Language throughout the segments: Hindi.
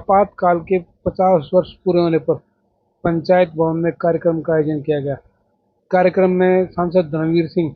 आपातकाल के 50 वर्ष पूरे होने पर पंचायत भवन में कार्यक्रम का आयोजन किया गया। कार्यक्रम में सांसद धर्मवीर सिंह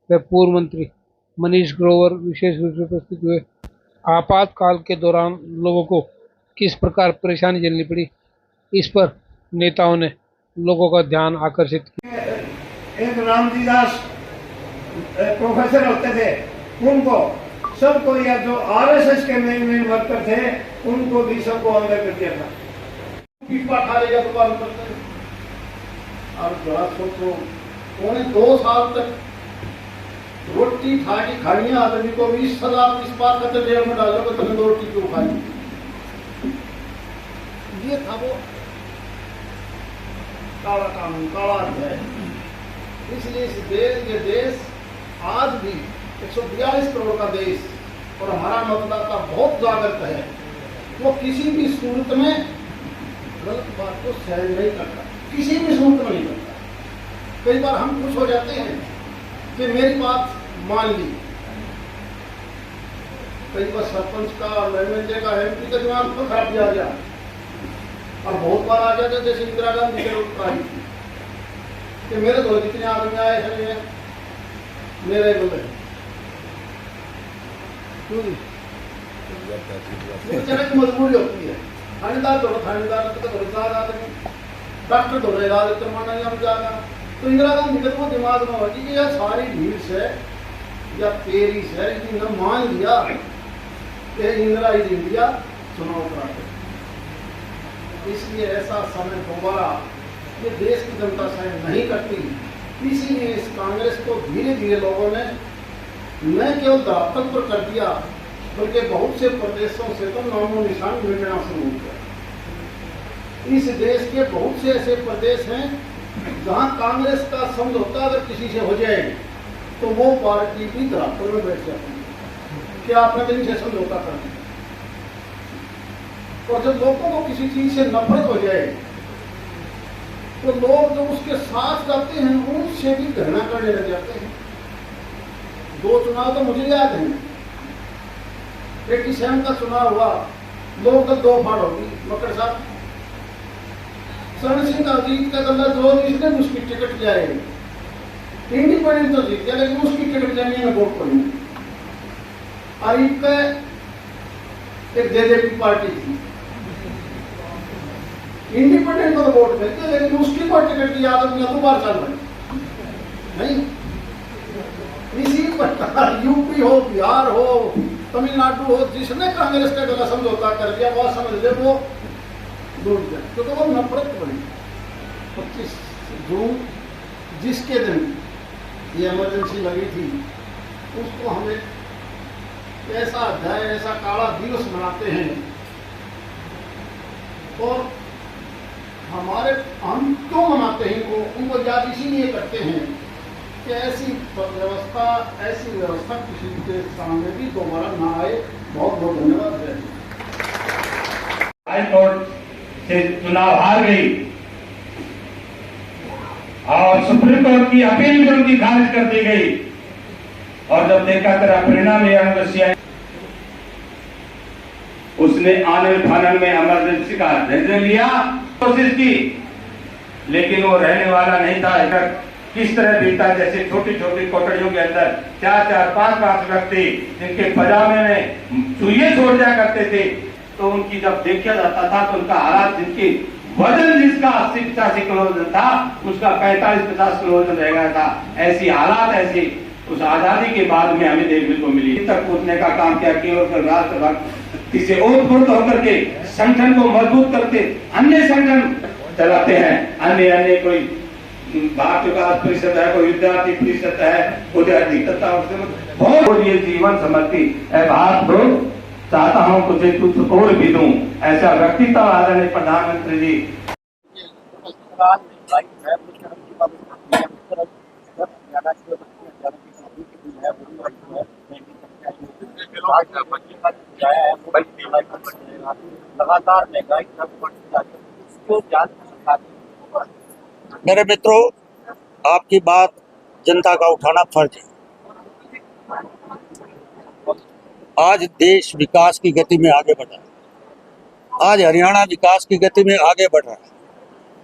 व पूर्व मंत्री मनीष ग्रोवर विशेष रूप से उपस्थित हुए। आपातकाल के दौरान लोगों को किस प्रकार परेशानी झेलनी पड़ी, इस पर नेताओं ने लोगों का ध्यान आकर्षित किया। एक रामजी दास प्रोफेसर होते थे, उनको सबको, या जो आरएसएस के मेन वर्कर थे उनको भी सबको अंदर कर दिया था। और जरा सोचो, उन्होंने 2 साल तक रोटी खानी आदमी को 20 सलाह इस बात का जेल में डालो तो तुमने 2 रोटी क्यों खाई। ये था वो काला कानून, काला है। इसलिए ये देश आज भी 142 करोड़ का देश और हमारा मतदाता बहुत जागृत है। वो किसी भी सूरत में गलत बात को सहन नहीं करता, किसी भी सूरत में नहीं करता। कई बार हम खुश हो जाते हैं कि मेरी बात मान ली। कई बार सरपंच का, एमएलए का, एमपी का दिमाग तो खराब किया गया, और बहुत बार आ जाता जैसे इंदिरा गांधी के लोग आई कि मेरे दो जितने आदमी आए थे मेरे बोले की मजबूरी होती है। थानेदार तो थानेदार आदमी, डॉक्टर तो इलाज तो माना नहीं हम जाना। तो इंदिरा गांधी के तो दिमाग में होती कि यार सारी भीड़ से या पेरिस है, न मान लिया कि इंदिरा इज इंडिया चुनाव कराते। इसलिए ऐसा समय दोबारा ये देश की जनता सहन नहीं करती। इसीलिए इस कांग्रेस को धीरे धीरे लोगों ने न केवल धरातल पर कर दिया, बल्कि बहुत से प्रदेशों से तो नामो निशान मिटना शुरू हो गया। इस देश के बहुत से ऐसे प्रदेश हैं जहां कांग्रेस का समझौता अगर किसी से हो जाए तो वो पार्टी भी धरातल में बैठ जाती है कि आपने तो इनसे समझौता कर दिया। और जब लोगों को किसी चीज से नफरत हो जाए तो लोग जो उसके साथ जाते हैं उनसे भी घृणा करने लग जाते हैं। 2 चुनाव तो मुझे याद है। 87 का चुनाव हुआ, लोग तो 2 फाड़ होगी। मकर साहब शरण सिंह का जीत का गला जो इसने उसकी टिकट ले आए, इंडिपेंडेंट तो जीत गया लेकिन उसकी टिकट लेने में वोट पड़ी। आरिफ का एक जेजेपी पार्टी थी, इंडिपेंडेंट को तो वोट मिलते लेकिन उसकी कोई टिकट की आदत में दोबारा चल रही नहीं। इसी प्रकार यूपी हो, बिहार हो, तमिलनाडु हो, जिसने कांग्रेस का गला समझौता कर दिया वो समझ ले वो डूब जाए, क्योंकि वो नफरत बनी। 25 जून जिसके दिन ये इमरजेंसी लगी थी उसको हमें ऐसा अध्याय, ऐसा काला दिवस मनाते हैं। और हम क्यों मनाते हैं उनको याद इसीलिए करते हैं कि ऐसी व्यवस्था किसी के सामने भी दोबारा ना आए। बहुत बहुत धन्यवाद है। हाई कोर्ट से चुनाव हार गई और सुप्रीम कोर्ट की अपील भी उनकी खारिज कर दी गई। और जब देखा तेरा परिणाम यह उसने आनंद फानन में इमरजेंसी का निर्णय लिया, कोशिश की, लेकिन वो रहने वाला नहीं था। किस तरह बीता, जैसे छोटी छोटी कोठरियों के अंदर 4-4, 5-5 व्यक्ति जिनके पजामे में चूहे छोड़ जाया करते थे, तो उनकी जब देखा जाता था तो उनका हालात, जिनकी वजन जिसका 80-85 किलो वजन था उसका 45-50 किलो वजन रह गया था। ऐसी हालात, ऐसी उस आजादी के बाद में हमें देखने को मिली। तक कूदने का काम किया, केवल राष्ट्रभक्ति से ओतप्रोत होकर के संगठन को मजबूत करते अन्य संगठन चलाते हैं। अन्य कोई भारतीय विकास परिषद है, कोई विद्यार्थी परिषद है, कोई अधिकता और ये जीवन समर्पित है भारत को चाहता हूँ तुझे कुछ और भी दूं, ऐसा व्यक्तित्व आदरणीय प्रधानमंत्री जी। लगातार मेरे मित्रों, आपकी बात जनता का उठाना फर्ज है। आज देश विकास की गति में आगे बढ़ा है। आज हरियाणा विकास की गति में आगे बढ़ रहा है।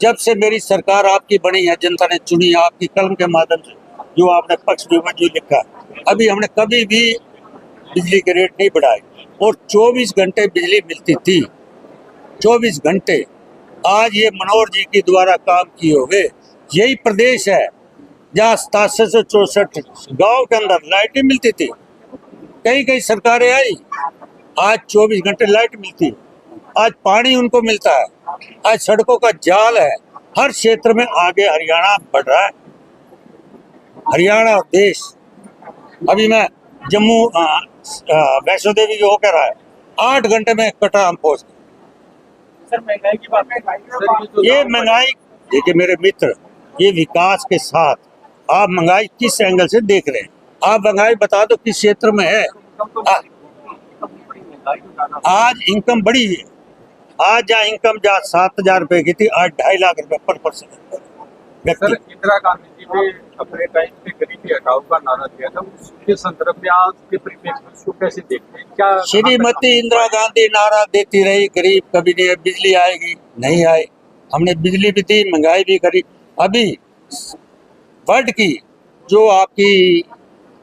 जब से मेरी सरकार आपकी बनी है, जनता ने चुनी है आपकी कलम के माध्यम से, जो आपने पक्ष विपक्ष जो लिखा, अभी हमने कभी भी बिजली के रेट नहीं बढ़ाए और 24 घंटे बिजली मिलती थी, 24 घंटे। आज ये मनोहर जी के द्वारा काम किए हुए यही प्रदेश है जहाँ 764 गाँव के अंदर लाइटें मिलती थी। कई कई सरकारें आई, आज 24 घंटे लाइट मिलती है, आज पानी उनको मिलता है, आज सड़कों का जाल है, हर क्षेत्र में आगे हरियाणा बढ़ रहा है। हरियाणा और देश, अभी मैं जम्मू वैष्णो देवी होकर आया, 8 घंटे में कटरा हम पहुंच गए। सर महंगाई की बात है, ये महंगाई देखिए मेरे मित्र, ये विकास के साथ आप महंगाई किस एंगल से देख रहे हैं? आप महंगाई बता दो किस क्षेत्र में है। आज इनकम बढ़ी है, आज जहाँ इनकम जहाँ 7,000 रुपए की थी, आज 2.5 लाख रुपए पर पर्सन सर इंदिरा गांधी जी ने अपने टाइम पे गरीबी हटाओ का नारा दिया था, उसके संदर्भ में आज के परिप्रेक्ष्य में उसको कैसे देखते हैं? क्या श्रीमती इंदिरा गांधी नारा देती रही, गरीब कभी नहीं है, बिजली आएगी, नहीं आई, हमने बिजली भी दी, महंगाई भी करी। अभी वर्ल्ड की जो आपकी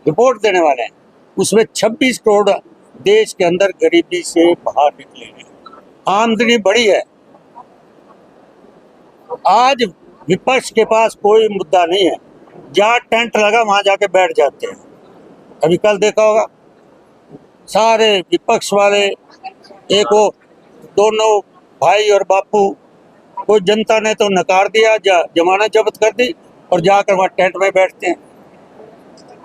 रिपोर्ट देने वाले हैं उसमें 26 करोड़ देश के अंदर गरीबी से बाहर निकले हैं, आमदनी बढ़ी है। आज विपक्ष के पास कोई मुद्दा नहीं है, जहाँ टेंट लगा वहां जाके बैठ जाते हैं। अभी कल देखा होगा सारे विपक्ष वाले, एक वो दोनों भाई और बापू को जनता ने तो नकार दिया, जमानत जब्त कर दी और जाकर वहां टेंट में बैठते हैं।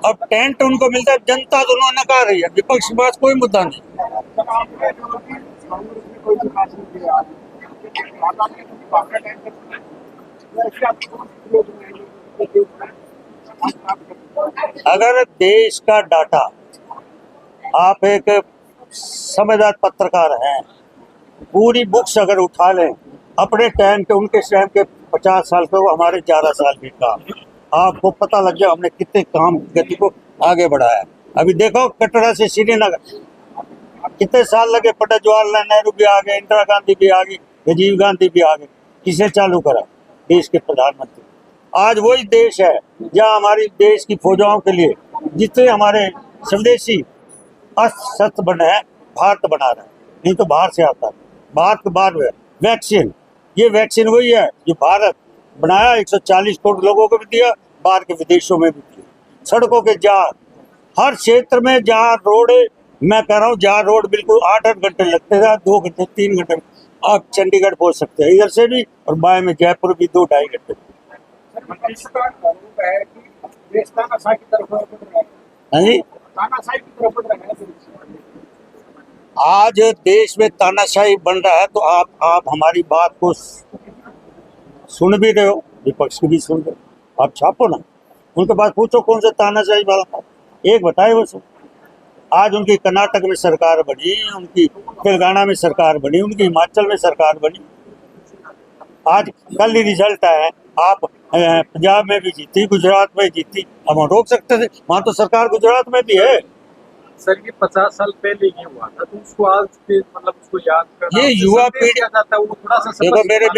अब टेंट उनको मिलता है, जनता दोनों नकार रही है, विपक्ष के पास कोई मुद्दा नहीं। अगर देश का डाटा, आप एक समझदार पत्रकार हैं, पूरी बुक्स अगर उठा लें अपने टाइम के, उनके टाइम के 50 साल के, वो हमारे 11 साल के काम, आपको पता लग जाए हमने कितने काम गति को आगे बढ़ाया। अभी देखो कटरा से श्रीनगर कितने साल लगे, पंडित जवाहरलाल नेहरू भी आ गए, इंदिरा गांधी भी आ गई, राजीव गांधी भी आ गए, किसे चालू करा? देश के प्रधानमंत्री। आज वही देश है जहाँ हमारी देश की फौजाओं के लिए जितने हमारे स्वदेशी अस्त्र शस्त्र बने हैं, भारत बना रहा है, नहीं तो बाहर से आता है। भारत के बाद वैक्सीन, ये वैक्सीन वही है जो भारत बनाया, 140 करोड़ लोगों को भी दिया, बाहर के विदेशों में भी दिया। सड़कों के जाल, हर क्षेत्र में जहाँ रोड, मैं कह रहा हूँ जहाँ रोड बिल्कुल 8-8 घंटे लगते थे, 2 घंटे 3 घंटे में आप चंडीगढ़ पहुँच सकते हैं, इधर से भी, और बाएं में जयपुर भी 2-2.5 घंटे। हाँ जी, आज देश में तानाशाही बन रहा है, तो आप हमारी बात को सुन भी रहे हो, विपक्ष की भी सुन रहे हो, आप छापो ना, उनके पास पूछो कौन सा तानाशाही वाला था, एक बताए वो सब। आज उनकी कर्नाटक में सरकार बनी, उनकी तेलंगाना में सरकार बनी, उनकी हिमाचल में सरकार बनी। आज कल ही रिजल्ट आया, आप पंजाब में भी जीती, गुजरात में जीती, हम रोक सकते थे, वहाँ तो सरकार गुजरात में भी है। सर ये 50 साल पहले ये हुआ था, तो उसको आज के मतलब उसको याद करना, ये युवा पीढ़ी जाता है, वो थोड़ा सा देखो मेरे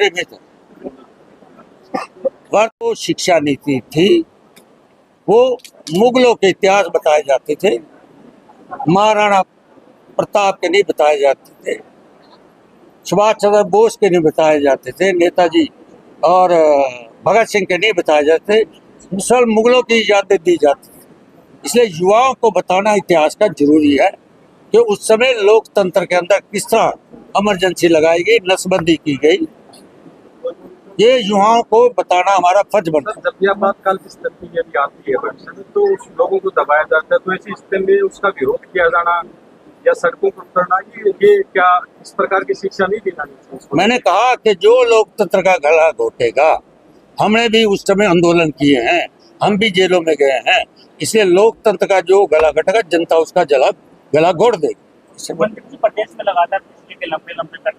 मित्र वह तो शिक्षा नीति थी, वो मुगलों के इतिहास बताए जाते थे, महाराणा प्रताप के नहीं बताए जाते थे, सुभाष चंद्र बोस के नहीं बताए जाते थे, नेताजी और भगत सिंह के नहीं बताए जाते, मुसल मुगलों की यादें दी जाती थी। इसलिए युवाओं को बताना इतिहास का जरूरी है कि उस समय लोकतंत्र के अंदर किस तरह इमरजेंसी लगाई गई, नसबंदी की गई, ये युवाओं को बताना हमारा फर्ज बनता है। जब भी आपातकाल की स्थिति यदि आती है भविष्य में, तो उस लोगों को दबाया जाता है, तो ऐसी स्थिति में उसका विरोध किया जाना या सड़कों पर उतरना, ये क्या इस प्रकार की शिक्षा नहीं देना चाहिए? मैंने कहा कि जो लोकतंत्र का गला घोटेगा, हमने भी उस समय आंदोलन किए हैं, हम भी जेलों में गए हैं, इसलिए लोकतंत्र का जो गला घटेगा जनता उसका गला घोट देगी। प्रदेश में लगातार बिजली के लंबे कट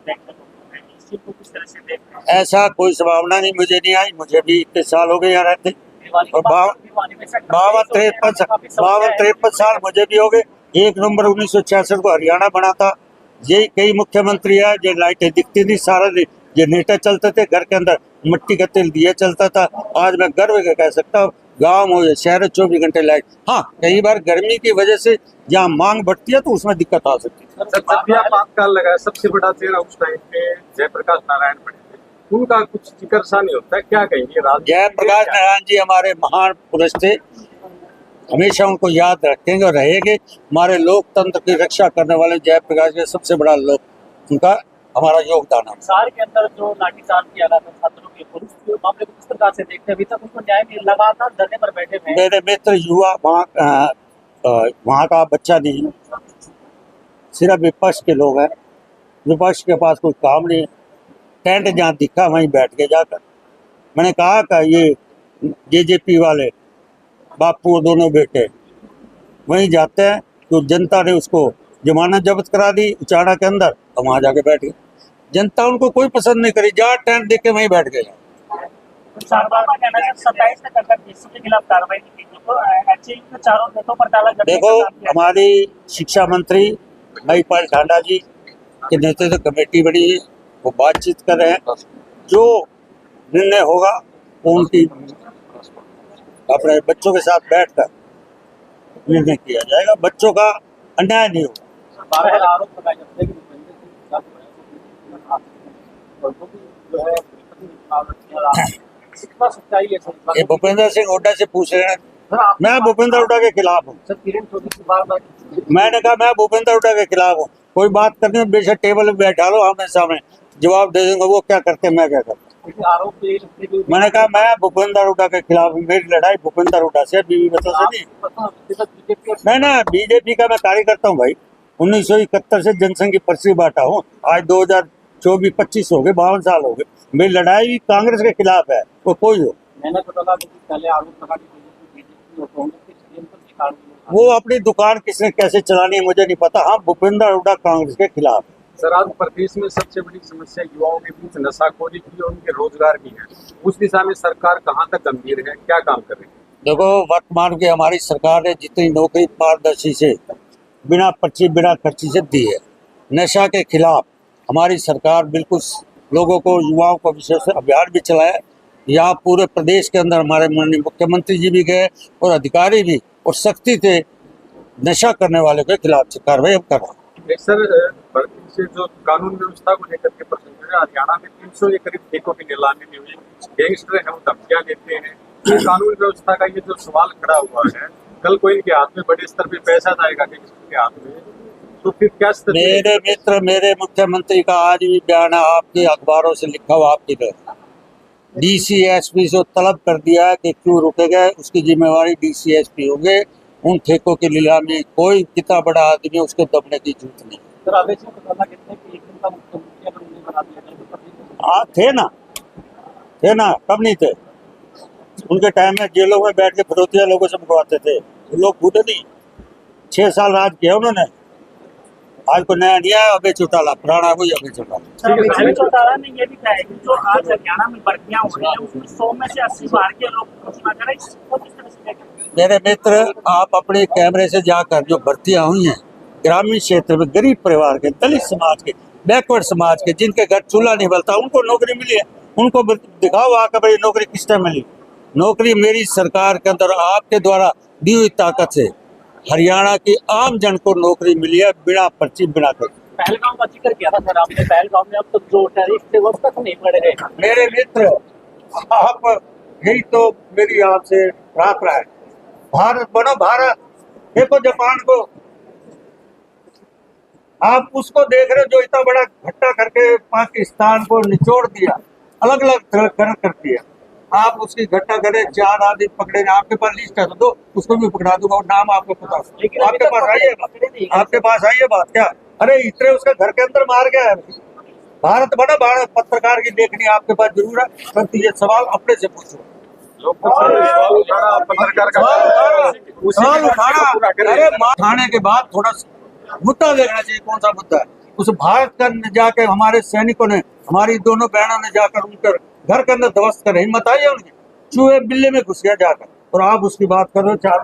ऐसा कोई संभावना नहीं, मुझे नहीं आई, मुझे भी इतने साल हो गए यहाँ रहते, और 52-53 साल मुझे भी हो गए। 1 नवंबर 1966 को हरियाणा बना था, यही कई मुख्यमंत्री है जो लाइटें दिखती थी सारा दिन, जनरेटर चलते थे घर के अंदर, मिट्टी का तेल दिया चलता था। आज मैं गर्व के कह सकता हूँ गांव हो या शहर 24 घंटे लाइट। हाँ, कई बार गर्मी की वजह से जहाँ मांग बढ़ती है तो उसमें दिक्कत आ सकती है। सर, जब भी आपातकाल लगा, सबसे बड़ा चेहरा उस टाइम पे जयप्रकाश नारायण पड़े थे, उनका कुछ जिक्र सा नहीं होता है, क्या कहेंगे? जयप्रकाश नारायण जी हमारे महान पुरुष थे, हमेशा उनको याद रखेंगे और रहेंगे। हमारे लोकतंत्र की रक्षा करने वाले जयप्रकाश के सबसे बड़ा लोग उनका हमारा योगदान है। सार के अंदर जो लाठीचार्ज किया गया था छात्रों के, पुलिस के मामले को किस प्रकार से देखते हैं? अभी तक उनको न्याय नहीं, लगातार धरने पर बैठे हुए हैं। मेरे मित्र युवा वहाँ का बच्चा नहीं, सिर्फ विपक्ष के लोग हैं। विपक्ष के पास कोई काम नहीं है, टेंट जहाँ दिखा वहीं बैठ के जाकर। मैंने कहा कि ये जेजेपी वाले बापू दोनों बेटे वहीं जाते हैं, तो जनता ने उसको जमानत जब्त करा दी उचाड़ा के अंदर, तो वहाँ जाके बैठ गए। जनता उनको कोई पसंद नहीं करी, जहाँ टेंट देख के वहीं बैठ गए। देखो, हमारी शिक्षा मंत्री महिपाल ढांडा जी के नेतृत्व कमेटी बनी है, वो बातचीत कर रहे हैं। जो निर्णय होगा वो उनकी अपने बच्चों के साथ बैठकर निर्णय किया जाएगा। बच्चों का अन्याय नहीं होगा। आरोप लगाए जाते हैं कि सच्चाई है ये भूपेंद्र सिंह हुड्डा से पूछ रहे हैं। मैं भूपेंद्र हुड्डा के खिलाफ हूँ। मैंने कहा मैं भूपेंद्र हुड्डा के खिलाफ हूँ। कोई बात करनी है बेशक टेबल पे बैठा लो, आमने सामने जवाब दे देंगे। वो क्या करते मैं क्या करता। आरोप मैंने कहा मैं भूपेंद्र हुड्डा के खिलाफ हूँ। मेरी लड़ाई भूपेंद्र हुड्डा से, बीवी बच्चों से नहीं। मैं ना बीजेपी का मैं कार्यकर्ता हूँ भाई। 1971 से जनसंघ की पर्ची बांटा हूँ। आज 2024-25 हो गए, 52 साल हो गए। मेरी लड़ाई कांग्रेस के खिलाफ है, वो कोई हो। मैंने तो पहले आरोप लगा वो अपनी दुकान किसने कैसे चलानी है मुझे नहीं पता। हाँ, भूपेंद्र हुड्डा कांग्रेस के खिलाफ। सर, आज प्रदेश में सबसे बड़ी समस्या युवाओं के बीच नशाखोरी की और उनके रोजगार की है। उस दिशा में सरकार कहाँ तक गंभीर है, क्या काम कर रही है? देखो, वर्तमान की हमारी सरकार ने जितनी नौकरी पारदर्शी से बिना पर्ची बिना खर्ची से दी है। नशा के खिलाफ हमारी सरकार बिल्कुल लोगों को, युवाओं को विशेष अभियान भी चलाया। यहाँ पूरे प्रदेश के अंदर हमारे माननीय मुख्यमंत्री जी भी गए और अधिकारी भी, और सख्ती से नशा करने वाले के खिलाफ कार्रवाई हम कर रहे हैं। सर, भर्ती से जो कानून व्यवस्था को लेकर के प्रश्न है, हरियाणा में 300 के करीब ठेकों की नीलामी में हुई। गैंगस्टर है वो धमकियां देते हैं। ये कानून व्यवस्था का ये जो सवाल खड़ा हुआ है, कल को इनके हाथ में बड़े स्तर पे पैसा जाएगा गैंगस्टर के हाथ में, तो फिर क्या स्थिति? मेरे मित्र, मेरे मुख्यमंत्री का आज भी बयान है, आपके अखबारों से लिखा हुआ आपकी तरफ। DCSP से तलब कर दिया है कि क्यों रुके गए, उसकी जिम्मेवारी DCSP होंगे। उन ठेकों की नीलामी कोई कितना बड़ा आदमी है उसको दबने की जरूरत नहीं। सर, आवेश में पता कितने कि एक दिन का मुख्यमंत्री अगर उन्हें बना दिया जाए तो थे ना, कब नहीं थे? उनके टाइम में जेलों में बैठ के फिरौतिया लोगों से मुकवाते थे। वो लोग बूढ़े नहीं, 6 साल राज किया उन्होंने। आज को नया नहीं आया, अबे चौटाला पुराना कोई अबे चौटाला ने ये भी कहा है कि जो आज हरियाणा में भर्तियां हो रही है उसमें 100 में से 80 बाहर के लोग घोषणा करें। इसको किस तरह से देखें? मेरे मित्र, आप अपने कैमरे से जाकर जो भर्तियां हुई हैं ग्रामीण क्षेत्र में, गरीब परिवार के, दलित समाज के, बैकवर्ड समाज के, जिनके घर चूल्हा नहीं बलता, उनको नौकरी मिली है। उनको दिखाओ आकर भाई नौकरी किस टाइम मिली। नौकरी मेरी सरकार के अंदर आपके द्वारा दी हुई ताकत से हरियाणा की आम जन को नौकरी मिली है, बिना पर्ची बिना कर। पहलगाम का जिक्र किया था सर आपने। पहलगाम में अब तो जो टैरिफ थे वो तक नहीं पड़े गए। मेरे मित्र, आप यही तो मेरी आपसे प्रार्थना है, भारत बनो भारत। देखो जापान को, आप उसको देख रहे हो जो इतना बड़ा घट्टा करके पाकिस्तान को निचोड़ दिया, अलग अलग कर दिया। आप उसकी घट्टा करें, 4 आदमी पकड़े, आपके पास लिस्ट है तो दो, उसको भी पकड़ा दूंगा। और नाम आपको पता, आपके पास आइए बात क्या? अरे इतने उसके घर के अंदर मार गया है। भारत बना भारत, पत्रकार की देखनी आपके पास जरूर है, परंतु ये सवाल अपने से पूछो। उठाने के बाद थोड़ा मुद्दा देखना चाहिए, कौन सा मुद्दा है। उस भारत का जाके हमारे सैनिकों ने, हमारी दोनों बहनों ने जाकर उनकर घर के अंदर ध्वस्त कर, हिम्मत आई है उनकी? चूहे बिल्ले में घुस गया जाकर, और आप उसकी बात कर रहे हो। 4